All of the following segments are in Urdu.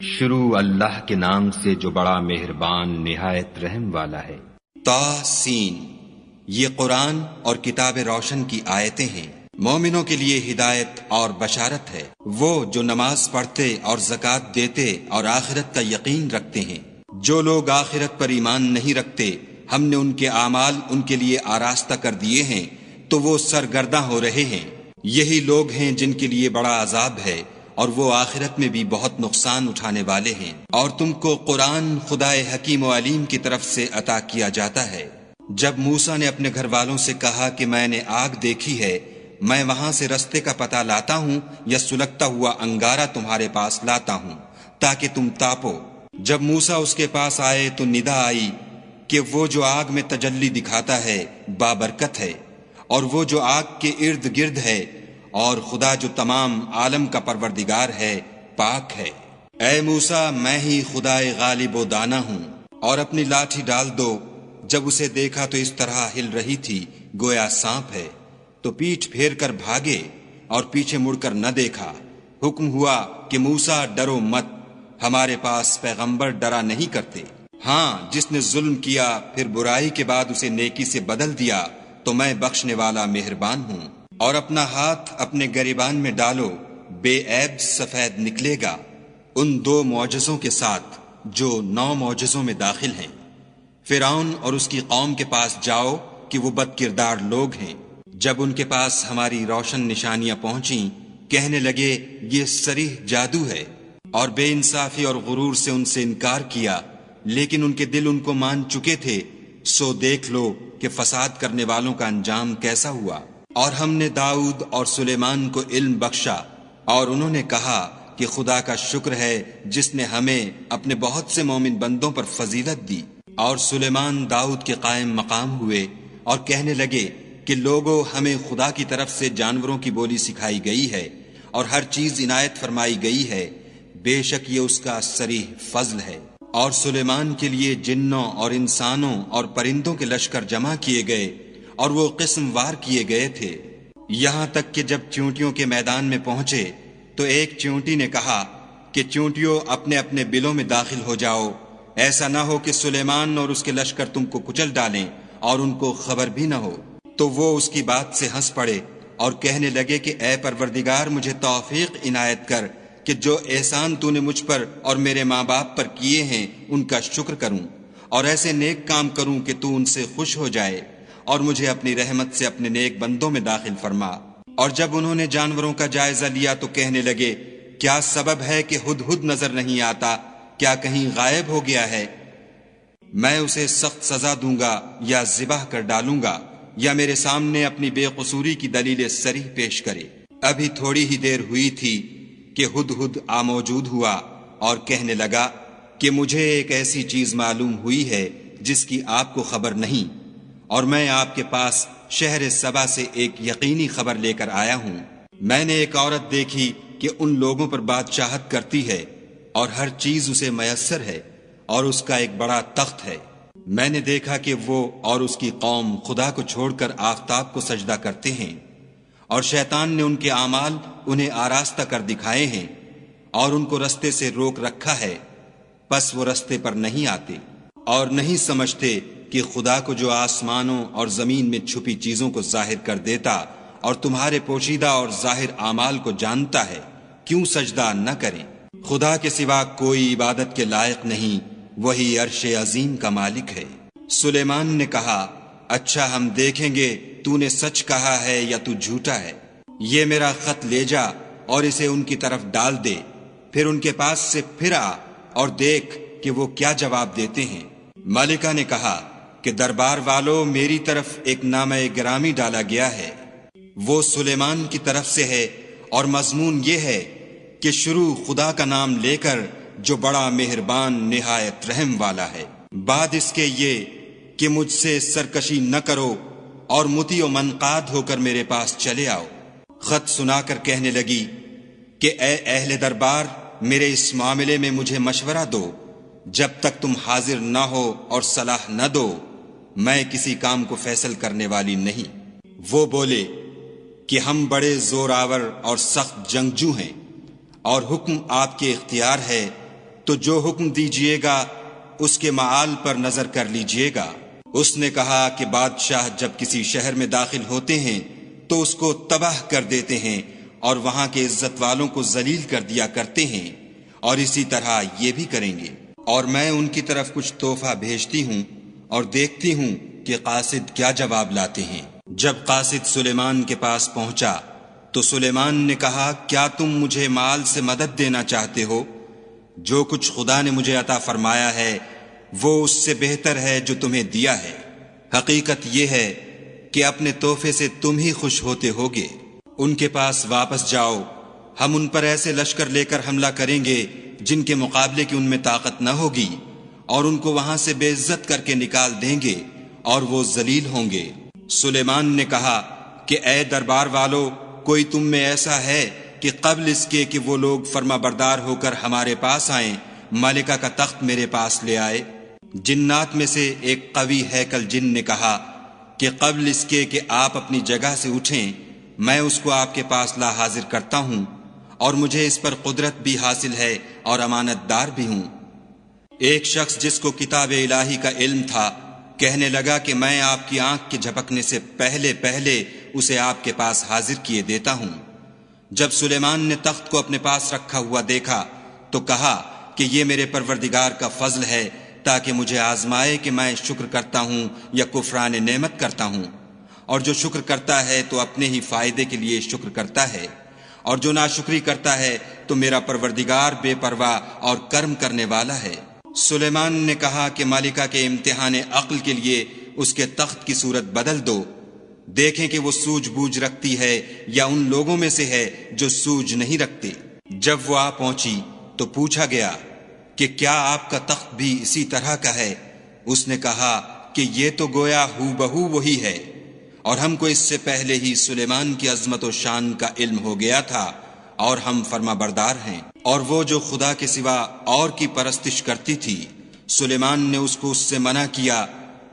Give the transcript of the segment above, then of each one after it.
شروع اللہ کے نام سے جو بڑا مہربان نہایت رحم والا ہے۔ طاسین، یہ قرآن اور کتاب روشن کی آیتیں ہیں، مومنوں کے لیے ہدایت اور بشارت ہے۔ وہ جو نماز پڑھتے اور زکوٰۃ دیتے اور آخرت کا یقین رکھتے ہیں۔ جو لوگ آخرت پر ایمان نہیں رکھتے، ہم نے ان کے اعمال ان کے لیے آراستہ کر دیے ہیں تو وہ سرگرداں ہو رہے ہیں۔ یہی لوگ ہیں جن کے لیے بڑا عذاب ہے اور وہ آخرت میں بھی بہت نقصان اٹھانے والے ہیں۔ اور تم کو قرآن خدائے حکیم و علیم کی طرف سے عطا کیا جاتا ہے۔ جب موسیٰ نے اپنے گھر والوں سے کہا کہ میں نے آگ دیکھی ہے، میں وہاں سے رستے کا پتہ لاتا ہوں یا سلگتا ہوا انگارہ تمہارے پاس لاتا ہوں تاکہ تم تاپو۔ جب موسیٰ اس کے پاس آئے تو ندا آئی کہ وہ جو آگ میں تجلی دکھاتا ہے بابرکت ہے، اور وہ جو آگ کے ارد گرد ہے، اور خدا جو تمام عالم کا پروردگار ہے پاک ہے۔ اے موسیٰ، میں ہی خدائے غالب و دانا ہوں، اور اپنی لاٹھی ڈال دو۔ جب اسے دیکھا تو اس طرح ہل رہی تھی گویا سانپ ہے، تو پیٹھ پھیر کر بھاگے اور پیچھے مڑ کر نہ دیکھا۔ حکم ہوا کہ موسیٰ ڈرو مت، ہمارے پاس پیغمبر ڈرا نہیں کرتے۔ ہاں، جس نے ظلم کیا پھر برائی کے بعد اسے نیکی سے بدل دیا تو میں بخشنے والا مہربان ہوں۔ اور اپنا ہاتھ اپنے گریبان میں ڈالو، بے عیب سفید نکلے گا، ان 2 معجزوں کے ساتھ جو 9 معجزوں میں داخل ہیں۔ فرعون اور اس کی قوم کے پاس جاؤ کہ وہ بد کردار لوگ ہیں۔ جب ان کے پاس ہماری روشن نشانیاں پہنچیں، کہنے لگے یہ صریح جادو ہے، اور بے انصافی اور غرور سے ان سے انکار کیا، لیکن ان کے دل ان کو مان چکے تھے۔ سو دیکھ لو کہ فساد کرنے والوں کا انجام کیسا ہوا۔ اور ہم نے داؤد اور سلیمان کو علم بخشا، اور انہوں نے کہا کہ خدا کا شکر ہے جس نے ہمیں اپنے بہت سے مومن بندوں پر فضیلت دی۔ اور سلیمان داؤد کے قائم مقام ہوئے اور کہنے لگے کہ لوگوں، ہمیں خدا کی طرف سے جانوروں کی بولی سکھائی گئی ہے اور ہر چیز عنایت فرمائی گئی ہے، بے شک یہ اس کا صریح فضل ہے۔ اور سلیمان کے لیے جنوں اور انسانوں اور پرندوں کے لشکر جمع کیے گئے اور وہ قسم وار کیے گئے تھے، یہاں تک کہ جب چونٹیوں کے میدان میں پہنچے تو ایک چونٹی نے کہا کہ چونٹیوں اپنے اپنے بلوں میں داخل ہو جاؤ، ایسا نہ ہو کہ سلیمان اور اس کے لشکر تم کو کچل ڈالیں اور ان کو خبر بھی نہ ہو۔ تو وہ اس کی بات سے ہنس پڑے اور کہنے لگے کہ اے پروردگار، مجھے توفیق عنایت کر کہ جو احسان تو نے مجھ پر اور میرے ماں باپ پر کیے ہیں ان کا شکر کروں، اور ایسے نیک کام کروں کہ تو ان سے خوش ہو جائے، اور مجھے اپنی رحمت سے اپنے نیک بندوں میں داخل فرما۔ اور جب انہوں نے جانوروں کا جائزہ لیا تو کہنے لگے کیا سبب ہے کہ ہدہد نظر نہیں آتا؟ کیا کہیں غائب ہو گیا ہے؟ میں اسے سخت سزا دوں گا یا ذبح کر ڈالوں گا، یا میرے سامنے اپنی بے قصوری کی دلیل صریح پیش کرے۔ ابھی تھوڑی ہی دیر ہوئی تھی کہ ہدہد موجود ہوا اور کہنے لگا کہ مجھے ایک ایسی چیز معلوم ہوئی ہے جس کی آپ کو خبر نہیں، اور میں آپ کے پاس شہر سبا سے ایک یقینی خبر لے کر آیا ہوں۔ میں نے ایک عورت دیکھی کہ ان لوگوں پر بادشاہت کرتی ہے اور ہر چیز اسے میسر ہے، اور اس کا ایک بڑا تخت ہے۔ میں نے دیکھا کہ وہ اور اس کی قوم خدا کو چھوڑ کر آفتاب کو سجدہ کرتے ہیں، اور شیطان نے ان کے اعمال انہیں آراستہ کر دکھائے ہیں اور ان کو رستے سے روک رکھا ہے، پس وہ رستے پر نہیں آتے اور نہیں سمجھتے کہ خدا کو جو آسمانوں اور زمین میں چھپی چیزوں کو ظاہر کر دیتا اور تمہارے پوشیدہ اور ظاہر اعمال کو جانتا ہے، کیوں سجدہ نہ کریں۔ خدا کے سوا کوئی عبادت کے لائق نہیں، وہی عرش عظیم کا مالک ہے۔ سلیمان نے کہا اچھا، ہم دیکھیں گے تو نے سچ کہا ہے یا تو جھوٹا ہے۔ یہ میرا خط لے جا اور اسے ان کی طرف ڈال دے، پھر ان کے پاس سے پھر آ اور دیکھ کہ وہ کیا جواب دیتے ہیں۔ ملکہ نے کہا کہ دربار والوں، میری طرف ایک نامہ گرامی ڈالا گیا ہے، وہ سلیمان کی طرف سے ہے، اور مضمون یہ ہے کہ شروع خدا کا نام لے کر جو بڑا مہربان نہایت رحم والا ہے، بعد اس کے یہ کہ مجھ سے سرکشی نہ کرو اور مطیع و منقاد ہو کر میرے پاس چلے آؤ۔ خط سنا کر کہنے لگی کہ اے اہل دربار، میرے اس معاملے میں مجھے مشورہ دو، جب تک تم حاضر نہ ہو اور صلاح نہ دو میں کسی کام کو فیصل کرنے والی نہیں۔ وہ بولے کہ ہم بڑے زور آور اور سخت جنگجو ہیں، اور حکم آپ کے اختیار ہے تو جو حکم دیجیے گا اس کے معال پر نظر کر لیجیے گا۔ اس نے کہا کہ بادشاہ جب کسی شہر میں داخل ہوتے ہیں تو اس کو تباہ کر دیتے ہیں اور وہاں کے عزت والوں کو ذلیل کر دیا کرتے ہیں، اور اسی طرح یہ بھی کریں گے۔ اور میں ان کی طرف کچھ تحفہ بھیجتی ہوں اور دیکھتی ہوں کہ قاصد کیا جواب لاتے ہیں۔ جب قاصد سلیمان کے پاس پہنچا تو سلیمان نے کہا، کیا تم مجھے مال سے مدد دینا چاہتے ہو؟ جو کچھ خدا نے مجھے عطا فرمایا ہے وہ اس سے بہتر ہے جو تمہیں دیا ہے۔ حقیقت یہ ہے کہ اپنے تحفے سے تم ہی خوش ہوتے ہوگے۔ ان کے پاس واپس جاؤ، ہم ان پر ایسے لشکر لے کر حملہ کریں گے جن کے مقابلے کی ان میں طاقت نہ ہوگی، اور ان کو وہاں سے بے عزت کر کے نکال دیں گے اور وہ ذلیل ہوں گے۔ سلیمان نے کہا کہ اے دربار والو، کوئی تم میں ایسا ہے کہ قبل اس کے کہ وہ لوگ فرما بردار ہو کر ہمارے پاس آئیں ملکہ کا تخت میرے پاس لے آئے؟ جنات میں سے ایک قوی ہیکل جن نے کہا کہ قبل اس کے کہ آپ اپنی جگہ سے اٹھیں میں اس کو آپ کے پاس لا حاضر کرتا ہوں، اور مجھے اس پر قدرت بھی حاصل ہے اور امانت دار بھی ہوں۔ ایک شخص جس کو کتاب الہی کا علم تھا کہنے لگا کہ میں آپ کی آنکھ کے جھپکنے سے پہلے اسے آپ کے پاس حاضر کیے دیتا ہوں۔ جب سلیمان نے تخت کو اپنے پاس رکھا ہوا دیکھا تو کہا کہ یہ میرے پروردگار کا فضل ہے تاکہ مجھے آزمائے کہ میں شکر کرتا ہوں یا کفران نعمت کرتا ہوں، اور جو شکر کرتا ہے تو اپنے ہی فائدے کے لیے شکر کرتا ہے، اور جو ناشکری کرتا ہے تو میرا پروردگار بے پرواہ اور کرم کرنے والا ہے۔ سلیمان نے کہا کہ مالکہ کے امتحان عقل کے لیے اس کے تخت کی صورت بدل دو، دیکھیں کہ وہ سوجھ بوجھ رکھتی ہے یا ان لوگوں میں سے ہے جو سوجھ نہیں رکھتے۔ جب وہ آ پہنچی تو پوچھا گیا کہ کیا آپ کا تخت بھی اسی طرح کا ہے؟ اس نے کہا کہ یہ تو گویا ہو بہو وہی ہے، اور ہم کو اس سے پہلے ہی سلیمان کی عظمت و شان کا علم ہو گیا تھا، اور ہم فرما بردار ہیں۔ اور وہ جو خدا کے سوا اور کی پرستش کرتی تھی سلیمان نے اس کو اس سے منع کیا،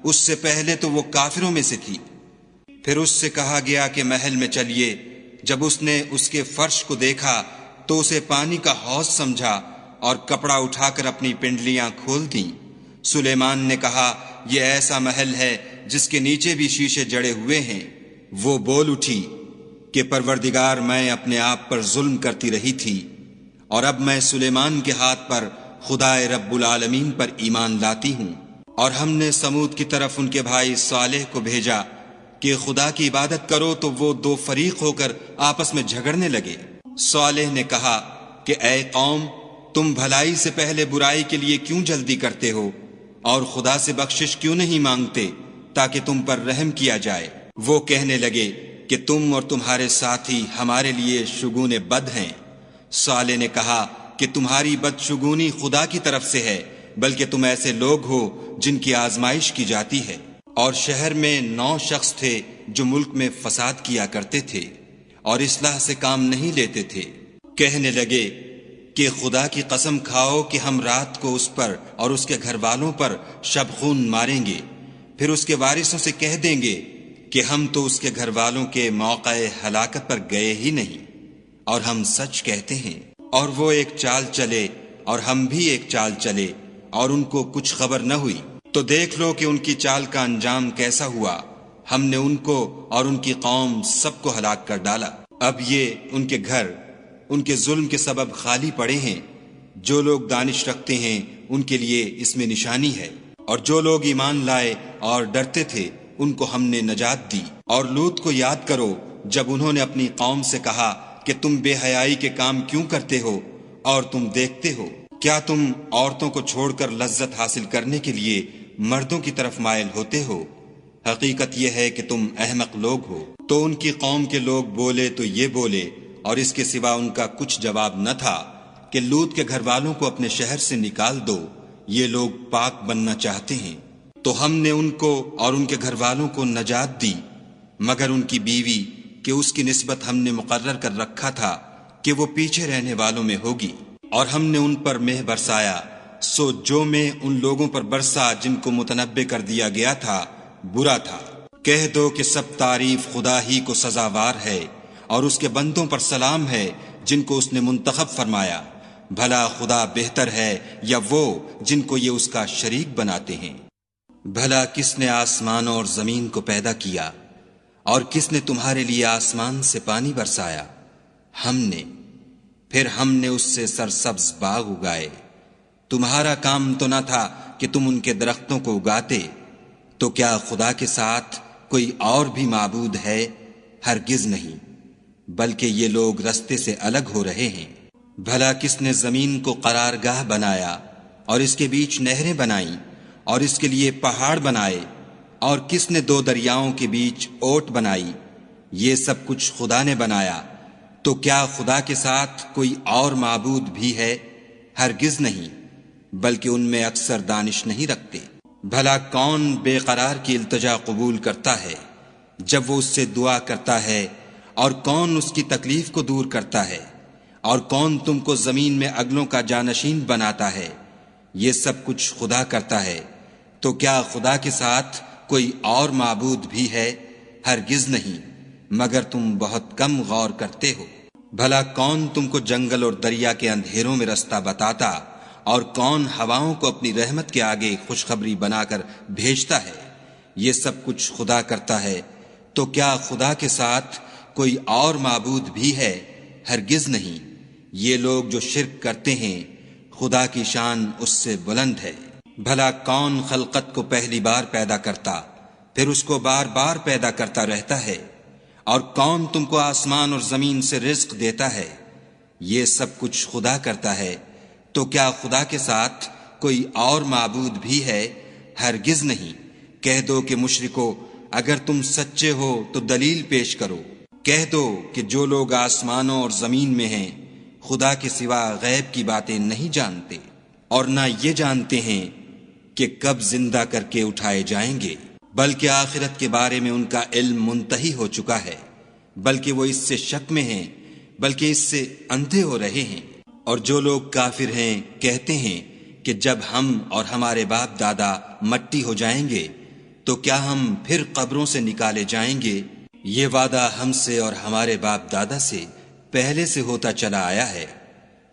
اس سے پہلے تو وہ کافروں میں سے تھی۔ پھر اس سے کہا گیا کہ محل میں چلیے۔ جب اس نے اس کے فرش کو دیکھا تو اسے پانی کا حوض سمجھا اور کپڑا اٹھا کر اپنی پنڈلیاں کھول دیں۔ سلیمان نے کہا یہ ایسا محل ہے جس کے نیچے بھی شیشے جڑے ہوئے ہیں۔ وہ بول اٹھی کہ پروردگار میں اپنے آپ پر ظلم کرتی رہی تھی، اور اب میں سلیمان کے ہاتھ پر خدائے رب العالمین پر ایمان لاتی ہوں۔ اور ہم نے سمود کی طرف ان کے بھائی صالح کو بھیجا کہ خدا کی عبادت کرو، تو وہ دو فریق ہو کر آپس میں جھگڑنے لگے۔ صالح نے کہا کہ اے قوم، تم بھلائی سے پہلے برائی کے لیے کیوں جلدی کرتے ہو، اور خدا سے بخشش کیوں نہیں مانگتے تاکہ تم پر رحم کیا جائے؟ وہ کہنے لگے کہ تم اور تمہارے ساتھی ہمارے لیے شگون بد ہیں۔ صالح نے کہا کہ تمہاری بدشگونی خدا کی طرف سے ہے، بلکہ تم ایسے لوگ ہو جن کی آزمائش کی جاتی ہے۔ اور شہر میں 9 شخص تھے جو ملک میں فساد کیا کرتے تھے اور اصلاح سے کام نہیں لیتے تھے۔ کہنے لگے کہ خدا کی قسم کھاؤ کہ ہم رات کو اس پر اور اس کے گھر والوں پر شبخون ماریں گے، پھر اس کے وارثوں سے کہہ دیں گے کہ ہم تو اس کے گھر والوں کے موقع ہلاکت پر گئے ہی نہیں، اور ہم سچ کہتے ہیں۔ اور وہ ایک چال چلے اور ہم بھی ایک چال چلے، اور ان کو کچھ خبر نہ ہوئی۔ تو دیکھ لو کہ ان کی چال کا انجام کیسا ہوا۔ ہم نے ان کو اور ان کی قوم سب کو ہلاک کر ڈالا۔ اب یہ ان کے گھر ان کے ظلم کے سبب خالی پڑے ہیں۔ جو لوگ دانش رکھتے ہیں ان کے لیے اس میں نشانی ہے، اور جو لوگ ایمان لائے اور ڈرتے تھے ان کو ہم نے نجات دی۔ اور لوط کو یاد کرو جب انہوں نے اپنی قوم سے کہا کہ تم بے حیائی کے کام کیوں کرتے ہو، اور تم دیکھتے ہو کیا تم عورتوں کو چھوڑ کر لذت حاصل کرنے کے لیے مردوں کی طرف مائل ہوتے ہو؟ حقیقت یہ ہے کہ تم احمق لوگ ہو۔ تو ان کی قوم کے لوگ بولے تو یہ بولے، اور اس کے سوا ان کا کچھ جواب نہ تھا کہ لوط کے گھر والوں کو اپنے شہر سے نکال دو، یہ لوگ پاک بننا چاہتے ہیں۔ تو ہم نے ان کو اور ان کے گھر والوں کو نجات دی، مگر ان کی بیوی کہ اس کی نسبت ہم نے مقرر کر رکھا تھا کہ وہ پیچھے رہنے والوں میں ہوگی۔ اور ہم نے ان پر مہ برسایا، سو جو مہ ان لوگوں پر برسا جن کو متنبع کر دیا گیا تھا برا تھا۔ کہہ دو کہ سب تعریف خدا ہی کو سزاوار ہے، اور اس کے بندوں پر سلام ہے جن کو اس نے منتخب فرمایا۔ بھلا خدا بہتر ہے یا وہ جن کو یہ اس کا شریک بناتے ہیں؟ بھلا کس نے آسمانوں اور زمین کو پیدا کیا، اور کس نے تمہارے لیے آسمان سے پانی برسایا؟ ہم نے، پھر ہم نے اس سے سرسبز باغ اگائے۔ تمہارا کام تو نہ تھا کہ تم ان کے درختوں کو اگاتے، تو کیا خدا کے ساتھ کوئی اور بھی معبود ہے؟ ہرگز نہیں، بلکہ یہ لوگ رستے سے الگ ہو رہے ہیں۔ بھلا کس نے زمین کو قرارگاہ بنایا اور اس کے بیچ نہریں بنائیں اور اس کے لیے پہاڑ بنائے، اور کس نے دو دریاؤں کے بیچ اوٹ بنائی؟ یہ سب کچھ خدا نے بنایا، تو کیا خدا کے ساتھ کوئی اور معبود بھی ہے؟ ہرگز نہیں، بلکہ ان میں اکثر دانش نہیں رکھتے۔ بھلا کون بے قرار کی التجا قبول کرتا ہے جب وہ اس سے دعا کرتا ہے، اور کون اس کی تکلیف کو دور کرتا ہے، اور کون تم کو زمین میں اگلوں کا جانشین بناتا ہے؟ یہ سب کچھ خدا کرتا ہے، تو کیا خدا کے ساتھ کوئی اور معبود بھی ہے؟ ہرگز نہیں، مگر تم بہت کم غور کرتے ہو۔ بھلا کون تم کو جنگل اور دریا کے اندھیروں میں رستہ بتاتا، اور کون ہواؤں کو اپنی رحمت کے آگے خوشخبری بنا کر بھیجتا ہے؟ یہ سب کچھ خدا کرتا ہے، تو کیا خدا کے ساتھ کوئی اور معبود بھی ہے؟ ہرگز نہیں۔ یہ لوگ جو شرک کرتے ہیں، خدا کی شان اس سے بلند ہے۔ بھلا کون خلقت کو پہلی بار پیدا کرتا، پھر اس کو بار بار پیدا کرتا رہتا ہے؟ اور کون تم کو آسمان اور زمین سے رزق دیتا ہے؟ یہ سب کچھ خدا کرتا ہے، تو کیا خدا کے ساتھ کوئی اور معبود بھی ہے؟ ہرگز نہیں۔ کہہ دو کہ مشرکو، اگر تم سچے ہو تو دلیل پیش کرو۔ کہہ دو کہ جو لوگ آسمانوں اور زمین میں ہیں خدا کے سوا غیب کی باتیں نہیں جانتے، اور نہ یہ جانتے ہیں کہ کب زندہ کر کے اٹھائے جائیں گے، بلکہ آخرت کے بارے میں ان کا علم منتہی ہو چکا ہے، بلکہ وہ اس سے شک میں ہیں، بلکہ اس سے اندھے ہو رہے ہیں۔ اور جو لوگ کافر ہیں کہتے ہیں کہ جب ہم اور ہمارے باپ دادا مٹی ہو جائیں گے تو کیا ہم پھر قبروں سے نکالے جائیں گے؟ یہ وعدہ ہم سے اور ہمارے باپ دادا سے پہلے سے ہوتا چلا آیا ہے۔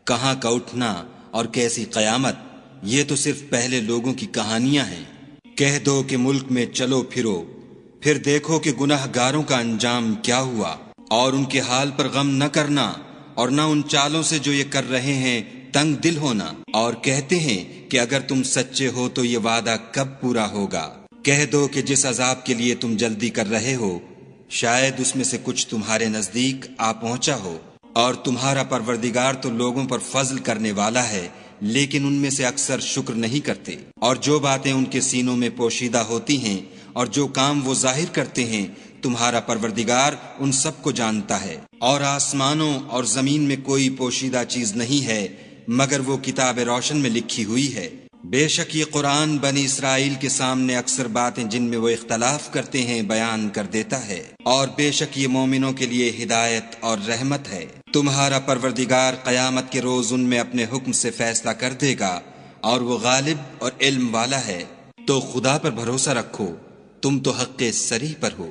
کہاں کا اٹھنا اور کیسی قیامت، یہ تو صرف پہلے لوگوں کی کہانیاں ہیں۔ کہہ دو کہ ملک میں چلو پھرو، پھر دیکھو کہ گناہ گاروں کا انجام کیا ہوا، اور ان کے حال پر غم نہ کرنا، اور نہ ان چالوں سے جو یہ کر رہے ہیں تنگ دل ہونا، اور کہتے ہیں کہ اگر تم سچے ہو تو یہ وعدہ کب پورا ہوگا؟ کہہ دو کہ جس عذاب کے لیے تم جلدی کر رہے ہو شاید اس میں سے کچھ تمہارے نزدیک آ پہنچا ہو، اور تمہارا پروردگار تو لوگوں پر فضل کرنے والا ہے، لیکن ان میں سے اکثر شکر نہیں کرتے۔ اور جو باتیں ان کے سینوں میں پوشیدہ ہوتی ہیں اور جو کام وہ ظاہر کرتے ہیں، تمہارا پروردگار ان سب کو جانتا ہے۔ اور آسمانوں اور زمین میں کوئی پوشیدہ چیز نہیں ہے مگر وہ کتاب روشن میں لکھی ہوئی ہے۔ بے شک یہ قرآن بنی اسرائیل کے سامنے اکثر باتیں جن میں وہ اختلاف کرتے ہیں بیان کر دیتا ہے، اور بے شک یہ مومنوں کے لیے ہدایت اور رحمت ہے۔ تمہارا پروردگار قیامت کے روز ان میں اپنے حکم سے فیصلہ کر دے گا، اور وہ غالب اور علم والا ہے۔ تو خدا پر بھروسہ رکھو، تم تو حق صریح پر ہو۔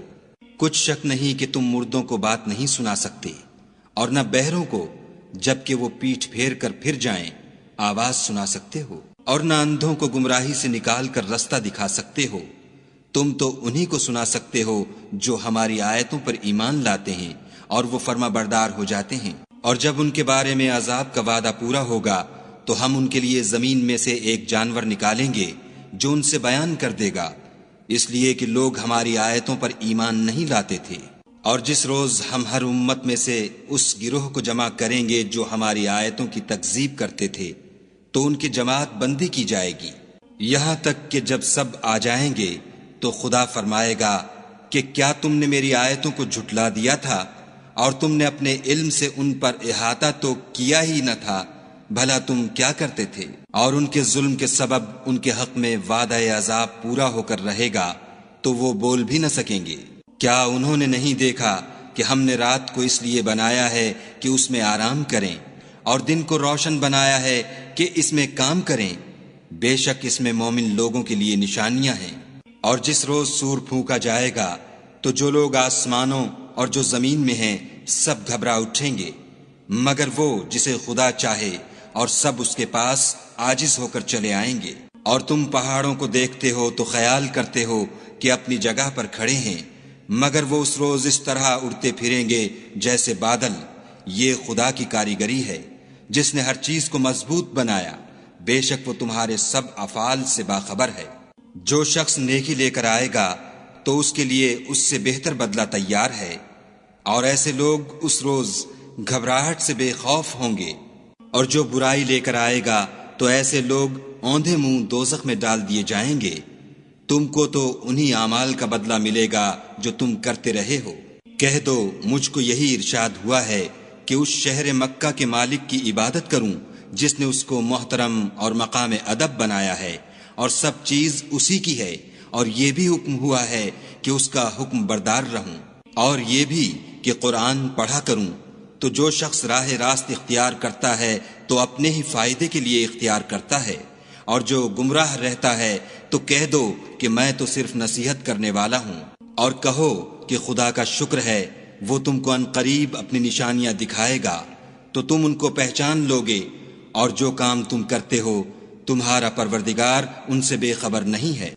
کچھ شک نہیں کہ تم مردوں کو بات نہیں سنا سکتے، اور نہ بہروں کو جبکہ وہ پیٹھ پھیر کر پھر جائیں آواز سنا سکتے ہو، اور نہ اندھوں کو گمراہی سے نکال کر رستہ دکھا سکتے ہو۔ تم تو انہی کو سنا سکتے ہو جو ہماری آیتوں پر ایمان لاتے ہیں اور وہ فرما بردار ہو جاتے ہیں۔ اور جب ان کے بارے میں عذاب کا وعدہ پورا ہوگا تو ہم ان کے لیے زمین میں سے ایک جانور نکالیں گے جو ان سے بیان کر دے گا، اس لیے کہ لوگ ہماری آیتوں پر ایمان نہیں لاتے تھے۔ اور جس روز ہم ہر امت میں سے اس گروہ کو جمع کریں گے جو ہماری آیتوں کی تکذیب کرتے تھے تو ان کی جماعت بندی کی جائے گی، یہاں تک کہ جب سب آ جائیں گے تو خدا فرمائے گا کہ کیا تم نے میری آیتوں کو جھٹلا دیا تھا اور تم نے اپنے علم سے ان پر احاطہ تو کیا ہی نہ تھا؟ بھلا تم کیا کرتے تھے؟ اور ان کے ظلم کے سبب ان کے حق میں وعدہ عذاب پورا ہو کر رہے گا تو وہ بول بھی نہ سکیں گے۔ کیا انہوں نے نہیں دیکھا کہ ہم نے رات کو اس لیے بنایا ہے کہ اس میں آرام کریں، اور دن کو روشن بنایا ہے کہ اس میں کام کریں؟ بے شک اس میں مومن لوگوں کے لیے نشانیاں ہیں۔ اور جس روز سور پھونکا جائے گا تو جو لوگ آسمانوں اور جو زمین میں ہیں سب گھبرا اٹھیں گے، مگر وہ جسے خدا چاہے اور سب اس کے پاس عاجز ہو کر چلے آئیں گے۔ اور تم پہاڑوں کو دیکھتے ہو تو خیال کرتے ہو کہ اپنی جگہ پر کھڑے ہیں، مگر وہ اس روز اس طرح اڑتے پھریں گے جیسے بادل۔ یہ خدا کی کاریگری ہے جس نے ہر چیز کو مضبوط بنایا، بے شک وہ تمہارے سب افعال سے باخبر ہے۔ جو شخص نیکی لے کر آئے گا تو اس کے لیے اس سے بہتر بدلہ تیار ہے، اور ایسے لوگ اس روز گھبراہٹ سے بے خوف ہوں گے۔ اور جو برائی لے کر آئے گا تو ایسے لوگ اوندھے منہ دوزخ میں ڈال دیے جائیں گے۔ تم کو تو انہی اعمال کا بدلہ ملے گا جو تم کرتے رہے ہو۔ کہہ دو مجھ کو یہی ارشاد ہوا ہے کہ اس شہر مکہ کے مالک کی عبادت کروں جس نے اس کو محترم اور مقام ادب بنایا ہے، اور سب چیز اسی کی ہے، اور یہ بھی حکم ہوا ہے کہ اس کا حکم بردار رہوں، اور یہ بھی کہ قرآن پڑھا کروں۔ تو جو شخص راہ راست اختیار کرتا ہے تو اپنے ہی فائدے کے لیے اختیار کرتا ہے، اور جو گمراہ رہتا ہے تو کہہ دو کہ میں تو صرف نصیحت کرنے والا ہوں۔ اور کہو کہ خدا کا شکر ہے وہ تم کو عنقریب اپنی نشانیاں دکھائے گا تو تم ان کو پہچان لوگے، اور جو کام تم کرتے ہو تمہارا پروردگار ان سے بے خبر نہیں ہے۔